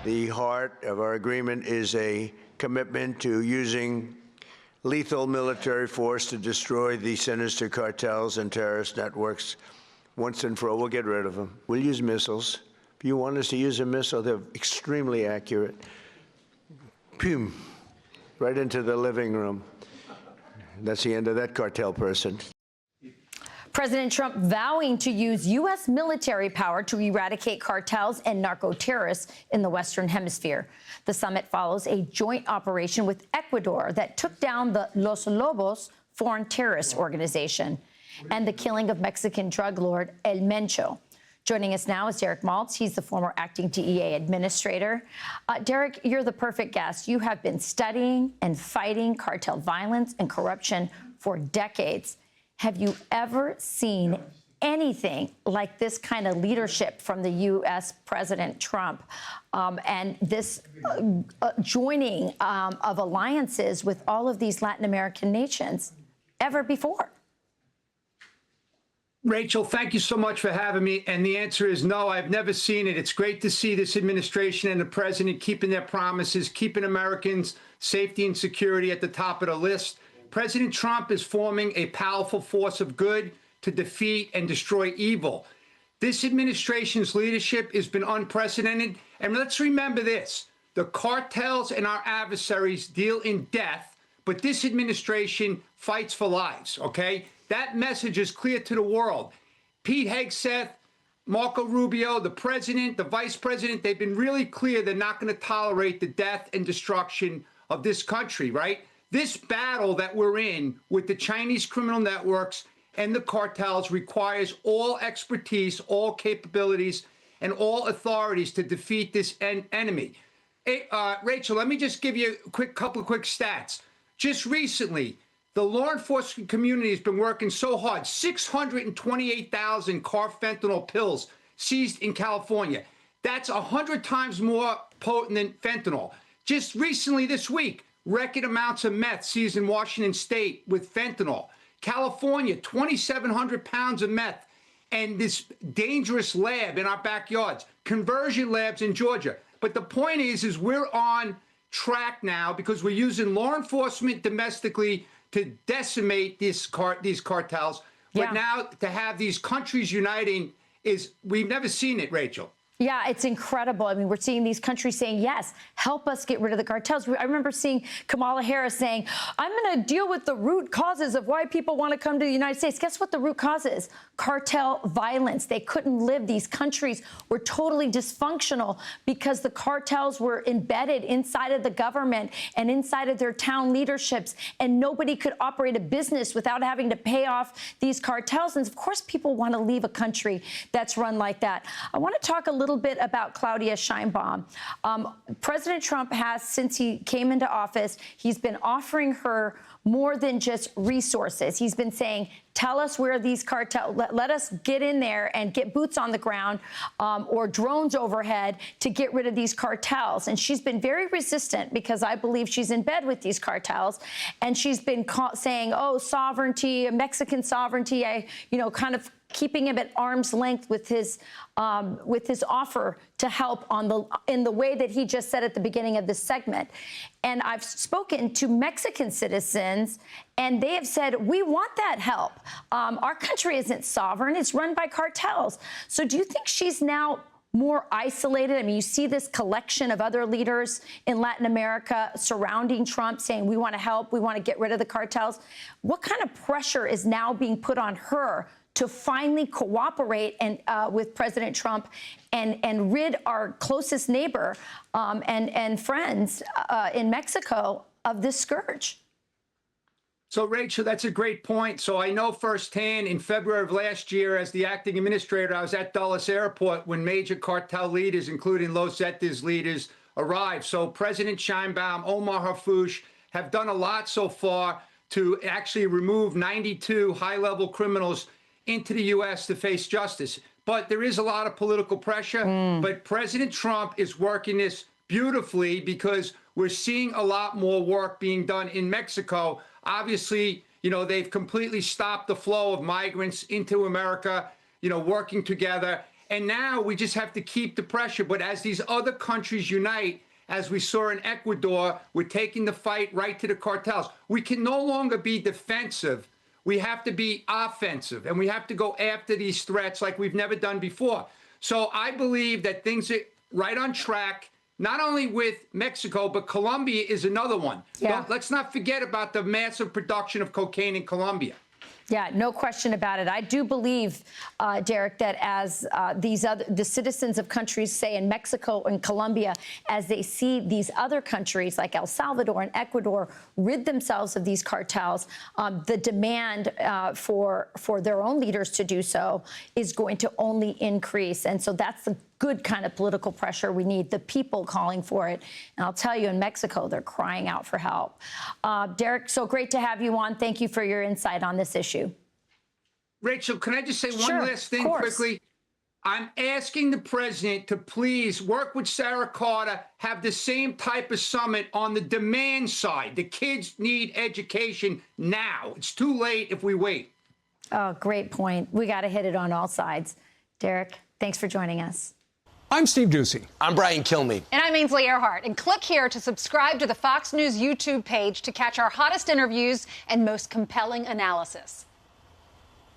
The heart of our agreement is a commitment to using lethal military force to destroy the sinister cartels and terrorist networks once and for all. We'll get rid of them. We'll use missiles. If you want us to use a missile, they're extremely accurate. Boom, right into the living room. That's the end of that cartel person. President Trump vowing to use U.S. military power to eradicate cartels and narco-terrorists in the Western Hemisphere. The summit follows a joint operation with Ecuador that took down the Los Lobos foreign terrorist organization and the killing of Mexican drug lord El Mencho. Joining us now is Derek Maltz. He's the former acting DEA administrator. Derek, you're the perfect guest. You have been studying and fighting cartel violence and corruption for decades. Have you ever seen anything like this kind of leadership from the U.S. President Trump and this joining of alliances with all of these Latin American nations ever before? Rachel, thank you so much for having me. And the answer is no, I've never seen it. It's great to see this administration and the president keeping their promises, keeping Americans' safety and security at the top of the list. President Trump is forming a powerful force of good to defeat and destroy evil. This administration's leadership has been unprecedented. And let's remember this, the cartels and our adversaries deal in death, but this administration fights for lives, okay? That message is clear to the world. Pete Hegseth, Marco Rubio, the president, the vice president, they've been really clear they're not going to tolerate the death and destruction of this country, right? This battle that we're in with the Chinese criminal networks and the cartels requires all expertise, all capabilities, and all authorities to defeat this enemy. Hey, Rachel, let me just give you a couple of quick stats. Just recently, the law enforcement community has been working so hard. 628,000 carfentanil pills seized in California. That's 100 times more potent than fentanyl. Just recently this week, record amounts of meth seized in Washington State with fentanyl. California, 2,700 pounds of meth. And this dangerous lab in our backyards, conversion labs in Georgia. But the point is we're on track now because we're using law enforcement domestically to decimate these cartels. But now to have these countries uniting we've never seen it, Rachel. Yeah, it's incredible. I mean, we're seeing these countries saying, yes, help us get rid of the cartels. I remember seeing Kamala Harris saying, I'm going to deal with the root causes of why people want to come to the United States. Guess what the root cause is? Cartel violence. They couldn't live. These countries were totally dysfunctional because the cartels were embedded inside of the government and inside of their town leaderships, and nobody could operate a business without having to pay off these cartels. And of course, people want to leave a country that's run like that. I want to talk a little bit about Claudia Sheinbaum. President Trump has, since he came into office, he's been offering her more than just resources. He's been saying, tell us where these cartels, let us get in there and get boots on the ground or drones overhead to get rid of these cartels. And she's been very resistant because I believe she's in bed with these cartels. And she's been saying, oh, sovereignty, Mexican sovereignty, kind of keeping him at arm's length with his offer to help in the way that he just said at the beginning of this segment. And I've spoken to Mexican citizens, and they have said, we want that help. Our country isn't sovereign. It's run by cartels. So do you think she's now more isolated? I mean, you see this collection of other leaders in Latin America surrounding Trump saying, we want to help, we want to get rid of the cartels. What kind of pressure is now being put on her to finally cooperate with President Trump and rid our closest neighbor and friends in Mexico of this scourge? So, Rachel, that's a great point. So I know firsthand in February of last year, as the acting administrator, I was at Dulles Airport when major cartel leaders, including Los Zetas leaders, arrived. So President Sheinbaum, Omar Harfouche have done a lot so far to actually remove 92 high-level criminals into the U.S. to face justice. But there is a lot of political pressure. But President Trump is working this beautifully because we're seeing a lot more work being done in Mexico. Obviously, they've completely stopped the flow of migrants into America, working together. And now we just have to keep the pressure. But as these other countries unite, as we saw in Ecuador, we're taking the fight right to the cartels. We can no longer be defensive. We have to be offensive, and we have to go after these threats like we've never done before. So I believe that things are right on track, not only with Mexico, but Colombia is another one. Yeah. Let's not forget about the massive production of cocaine in Colombia. Yeah, no question about it. I do believe, Derek, that as the citizens of countries, say in Mexico and Colombia, as they see these other countries like El Salvador and Ecuador rid themselves of these cartels, the demand for their own leaders to do so is going to only increase. And so that's the good kind of political pressure we need, the people calling for it. And I'll tell you, in Mexico, they're crying out for help. Derek, so great to have you on. Thank you for your insight on this issue. Rachel, can I just say Sure, one last thing quickly? I'm asking the president to please work with Sarah Carter, have the same type of summit on the demand side. The kids need education now. It's too late if we wait. Oh, great point. We got to hit it on all sides. Derek, thanks for joining us. I'm Steve Doocy. I'm Brian Kilmeade. And I'm Ainsley Earhart. And click here to subscribe to the Fox News YouTube page to catch our hottest interviews and most compelling analysis.